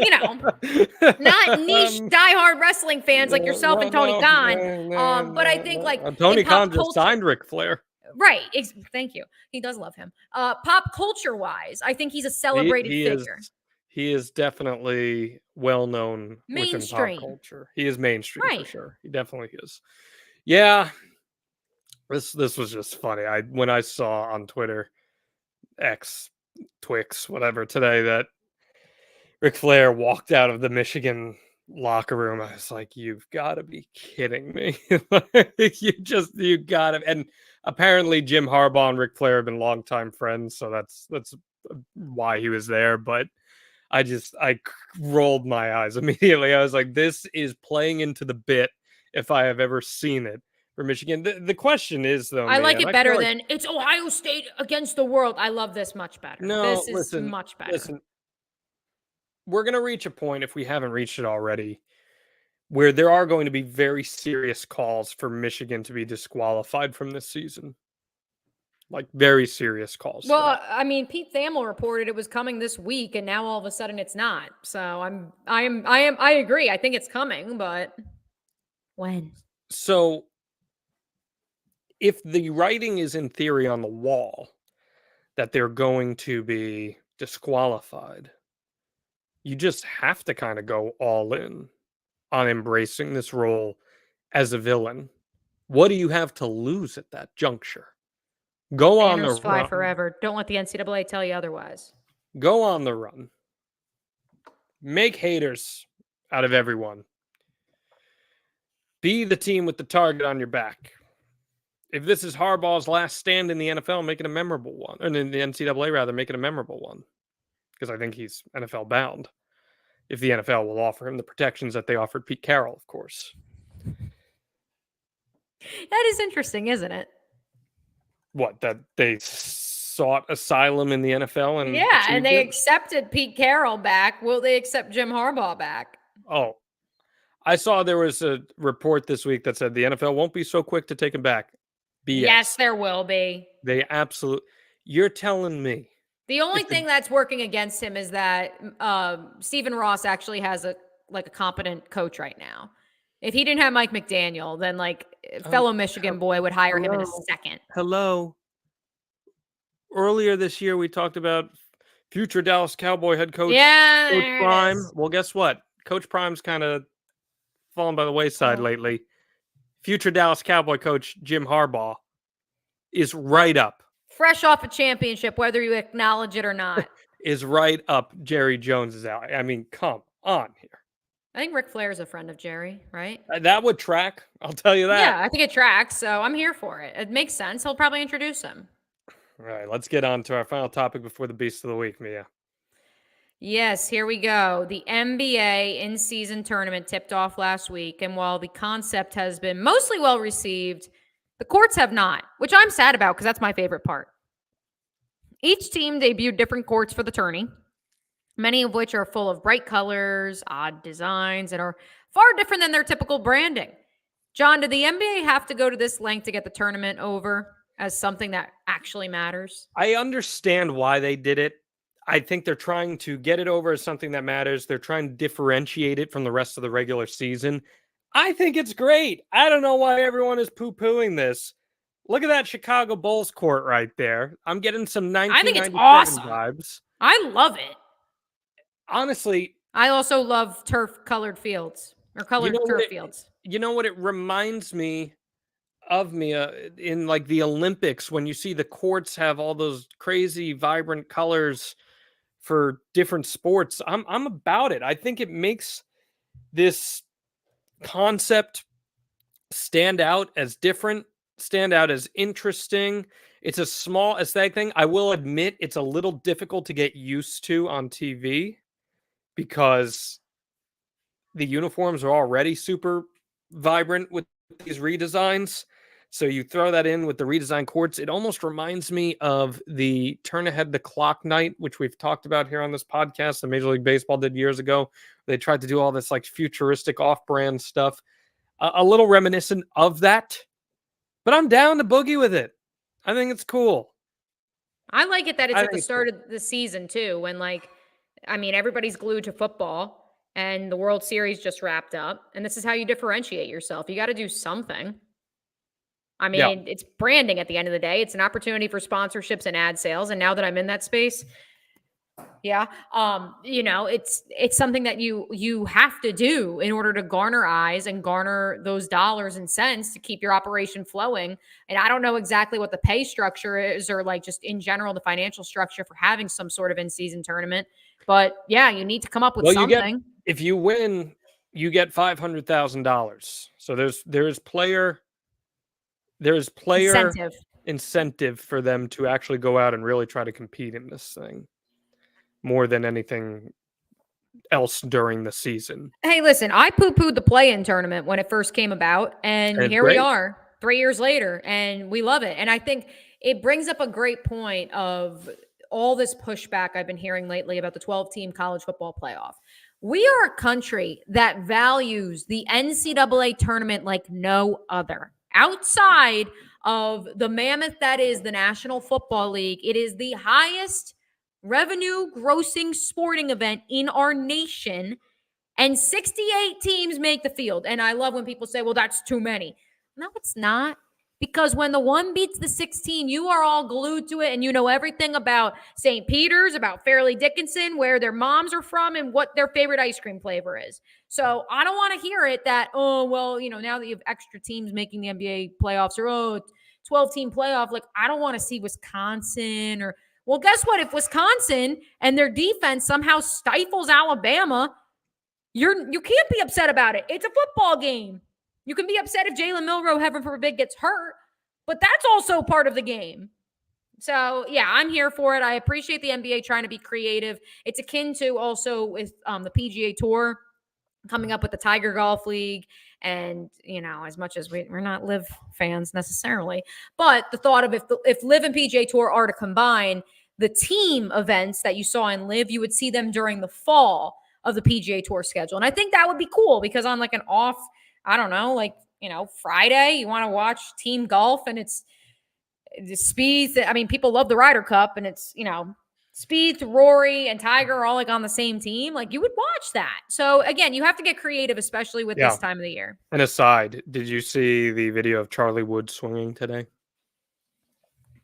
niche diehard wrestling fans like yourself and Tony Khan. But I think like Tony Khan just signed Ric Flair. Right. Thank you. He does love him. Pop culture wise, I think he's a celebrated figure. He is definitely well known within pop culture. He is mainstream for sure. He definitely is. Yeah. This was just funny. When I saw on Twitter, X, Twix, whatever, today that Ric Flair walked out of the Michigan locker room, I was like, you've got to be kidding me. You got to. And apparently Jim Harbaugh and Ric Flair have been longtime friends, so that's why he was there. But I rolled my eyes immediately. I was like, this is playing into the bit if I have ever seen it for Michigan. The question is, though, I like it better than it's Ohio State against the world. I love this much better. No, this is much better. Listen, we're going to reach a point, if we haven't reached it already, where there are going to be very serious calls for Michigan to be disqualified from this season. Like very serious calls. Well, I mean, Pete Thamel reported it was coming this week, and now all of a sudden it's not. So I agree. I think it's coming, but when? So if the writing is in theory on the wall that they're going to be disqualified, you just have to kind of go all in on embracing this role as a villain. What do you have to lose at that juncture? Go on the fly forever. Don't let the NCAA tell you otherwise. Go on the run. Make haters out of everyone. Be the team with the target on your back. If this is Harbaugh's last stand in the NFL, make it a memorable one. Or in the NCAA, rather, make it a memorable one. Because I think he's NFL bound. If the NFL will offer him the protections that they offered Pete Carroll, of course. That is interesting, isn't it? What, that they sought asylum in the NFL? And they accepted Pete Carroll back. Will they accept Jim Harbaugh back? Oh, I saw there was a report this week that said the NFL won't be so quick to take him back. BS. Yes, there will be. They absolutely. You're telling me. The only thing that's working against him is that Stephen Ross actually has a competent coach right now. If he didn't have Mike McDaniel, then fellow Michigan boy would hire him in a second. Hello. Earlier this year, we talked about future Dallas Cowboy head coach Coach Prime. Well, guess what? Coach Prime's kind of fallen by the wayside lately. Future Dallas Cowboy coach Jim Harbaugh is right up. Fresh off a championship, whether you acknowledge it or not. Is right up Jerry Jones's alley. I mean, come on here. I think Ric Flair is a friend of Jerry, right? That would track. I'll tell you that. Yeah, I think it tracks, so I'm here for it. It makes sense. He'll probably introduce him. All right, let's get on to our final topic before the Beast of the Week, Mia. Yes, here we go. The NBA in-season tournament tipped off last week, and while the concept has been mostly well received, the courts have not, which I'm sad about because that's my favorite part. Each team debuted different courts for the tourney, many of which are full of bright colors, odd designs, and are far different than their typical branding. John, did the NBA have to go to this length to get the tournament over as something that actually matters? I understand why they did it. I think they're trying to get it over as something that matters. They're trying to differentiate it from the rest of the regular season. I think it's great. I don't know why everyone is poo-pooing this. Look at that Chicago Bulls court right there. I'm getting some 1997 awesome vibes. I love it. Honestly. I also love turf-colored fields or colored turf fields. You know what it reminds me of me in like the Olympics when you see the courts have all those crazy vibrant colors for different sports. I'm about it. I think it makes this concept stand out as different, stand out as interesting. It's a small aesthetic thing. I will admit it's a little difficult to get used to on TV because the uniforms are already super vibrant with these redesigns. So you throw that in with the redesigned courts. It almost reminds me of the turn ahead the clock night, which we've talked about here on this podcast, that Major League Baseball did years ago. They tried to do all this like futuristic off-brand stuff. A little reminiscent of that, but I'm down to boogie with it. I think it's cool. I like it that it's I at the think it's start of the season too, when everybody's glued to football and the World Series just wrapped up, and this is how you differentiate yourself. You got to do something. Yeah. It's branding at the end of the day. It's an opportunity for sponsorships and ad sales. And now that I'm in that space, it's something that you have to do in order to garner eyes and garner those dollars and cents to keep your operation flowing. And I don't know exactly what the pay structure is, or like just in general the financial structure for having some sort of in-season tournament. But yeah, you need to come up with something. If you win, you get $500,000. So there's player incentive for them to actually go out and really try to compete in this thing more than anything else during the season. Hey, listen, I poo-pooed the play-in tournament when it first came about, and here we are 3 years later, and we love it. And I think it brings up a great point of all this pushback I've been hearing lately about the 12-team college football playoff. We are a country that values the NCAA tournament like no other. Outside of the mammoth that is the National Football League, it is the highest revenue grossing sporting event in our nation, and 68 teams make the field. And I love when people say, well, that's too many. No, it's not. Because when the one beats the 16, you are all glued to it, and you know everything about St. Peter's, about Fairleigh Dickinson, where their moms are from, and what their favorite ice cream flavor is. So I don't want to hear it that, oh, well, now that you have extra teams making the NBA playoffs, or 12-team playoff, like I don't want to see Wisconsin or, well, guess what? If Wisconsin and their defense somehow stifles Alabama, you can't be upset about it. It's a football game. You can be upset if Jalen Milroe, heaven forbid, gets hurt, but that's also part of the game. So, yeah, I'm here for it. I appreciate the NBA trying to be creative. It's akin to also with the PGA Tour coming up with the Tiger Golf League. And, as much as we're not LIV fans necessarily, but the thought of if LIV and PGA Tour are to combine the team events that you saw in LIV, you would see them during the fall of the PGA Tour schedule. And I think that would be cool because on like an off, I don't know, Friday, you want to watch team golf and it's Spieth. People love the Ryder Cup, and it's, Spieth, Rory, and Tiger are all like on the same team. Like you would watch that. So again, you have to get creative, especially with this time of the year. And aside, did you see the video of Charlie Wood swinging today?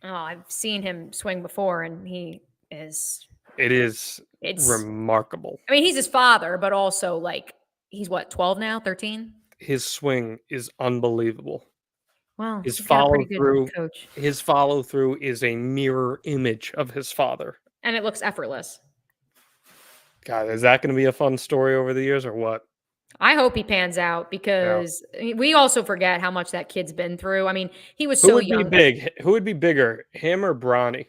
Oh, I've seen him swing before, and it's remarkable. He's his father, but also like he's what, 12 now, 13? His swing is unbelievable. Wow. His follow through is a mirror image of his father. And it looks effortless. God, is that going to be a fun story over the years or what? I hope he pans out because we also forget how much that kid's been through. He was so young. Who would be bigger, him or Bronny?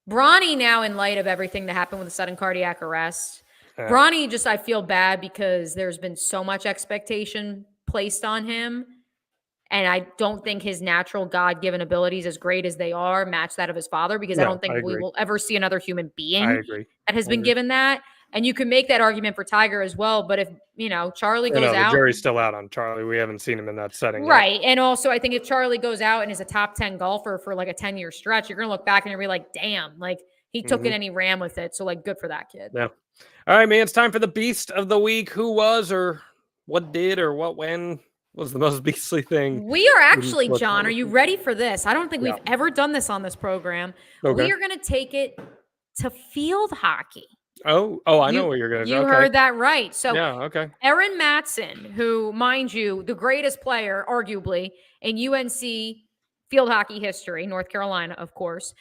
Bronny now, in light of everything that happened with the sudden cardiac arrest. Bronny, just I feel bad because there's been so much expectation placed on him. And I don't think his natural God-given abilities, as great as they are, match that of his father, because I don't think we will ever see another human being that has been given that. And you can make that argument for Tiger as well. But if, Charlie goes out. The jury's still out on Charlie. We haven't seen him in that setting. Right. Yet. And also, I think if Charlie goes out and is a top 10 golfer for like a 10-year stretch, you're going to look back and you're like, damn, like he took it and he ran with it. So like, good for that kid. Yeah. All right, man. It's time for the beast of the week. Who was or what did or what when was the most beastly thing? We are actually, John, are you ready for this? I don't think we've ever done this on this program. Okay. We are going to take it to field hockey. Oh, I know what you're going to say. You Okay. heard that right. So Yeah, okay. Erin Matson, who, mind you, the greatest player, arguably, in UNC field hockey history, North Carolina, of course.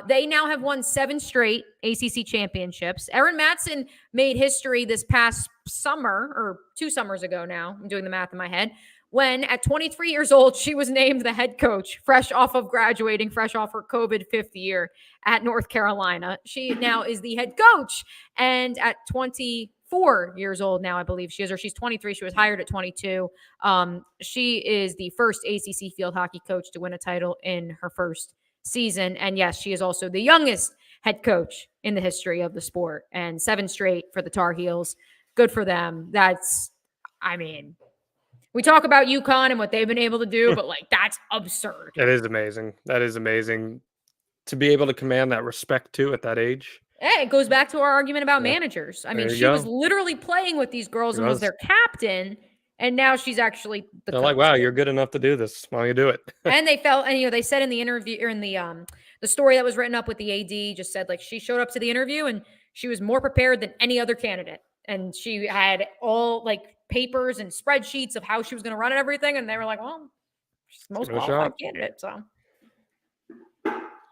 They now have won 7 straight ACC championships. Erin Matson made history this past summer, or 2 summers ago now. I'm doing the math in my head. When at 23 years old, she was named the head coach, fresh off of graduating, fresh off her COVID 5th year at North Carolina. She now is the head coach. And at 24 years old now, I believe she is, or she's 23. She was hired at 22. She is the first ACC field hockey coach to win a title in her first season. And yes, she is also the youngest head coach in the history of the sport. And 7 straight for the Tar Heels. Good for them. We talk about UConn and what they've been able to do, but that's absurd. That is amazing. That is amazing to be able to command that respect too at that age. Yeah, it goes back to our argument about managers. She was literally playing with these girls and was their captain, and now she's actually the They're coach. like, wow, you're good enough to do this. Why don't you do it? And they said in the interview, or in the story that was written up with the AD, just said she showed up to the interview and she was more prepared than any other candidate. And she had all papers and spreadsheets of how she was going to run and everything. And they were like, well, she's the most qualified candidate. So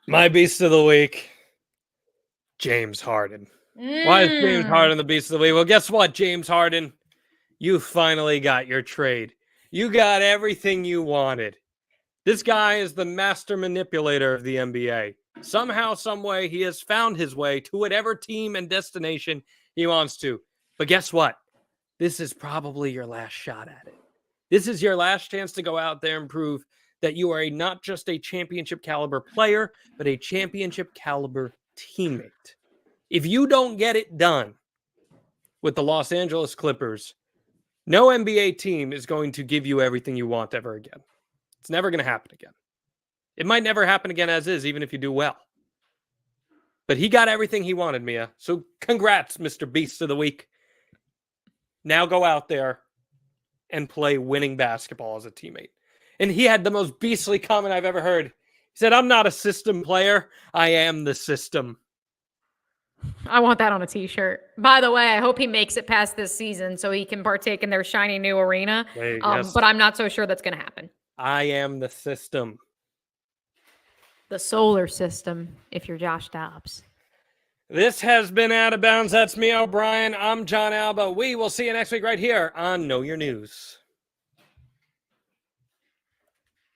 my beast of the week, James Harden. Why is James Harden the beast of the week? Well, guess what, James Harden? You finally got your trade. You got everything you wanted. This guy is the master manipulator of the NBA. Somehow, some way, he has found his way to whatever team and destination he wants to. But guess what? This is probably your last shot at it. This is your last chance to go out there and prove that you are not just a championship caliber player, but a championship caliber teammate. If you don't get it done with the Los Angeles Clippers, no NBA team is going to give you everything you want ever again. It's never going to happen again. It might never happen again as is, even if you do well. But he got everything he wanted, Mia. So congrats, Mr. Beast of the Week. Now go out there and play winning basketball as a teammate. And he had the most beastly comment I've ever heard. He said, I'm not a system player. I am the system. I want that on a t-shirt. By the way, I hope he makes it past this season so he can partake in their shiny new arena. Yes. But I'm not so sure that's going to happen. I am the system. The solar system, if you're Josh Dobbs. This has been Out of Bounds. That's me, O'Brien. I'm John Alba. We will see you next week right here on Know Your News.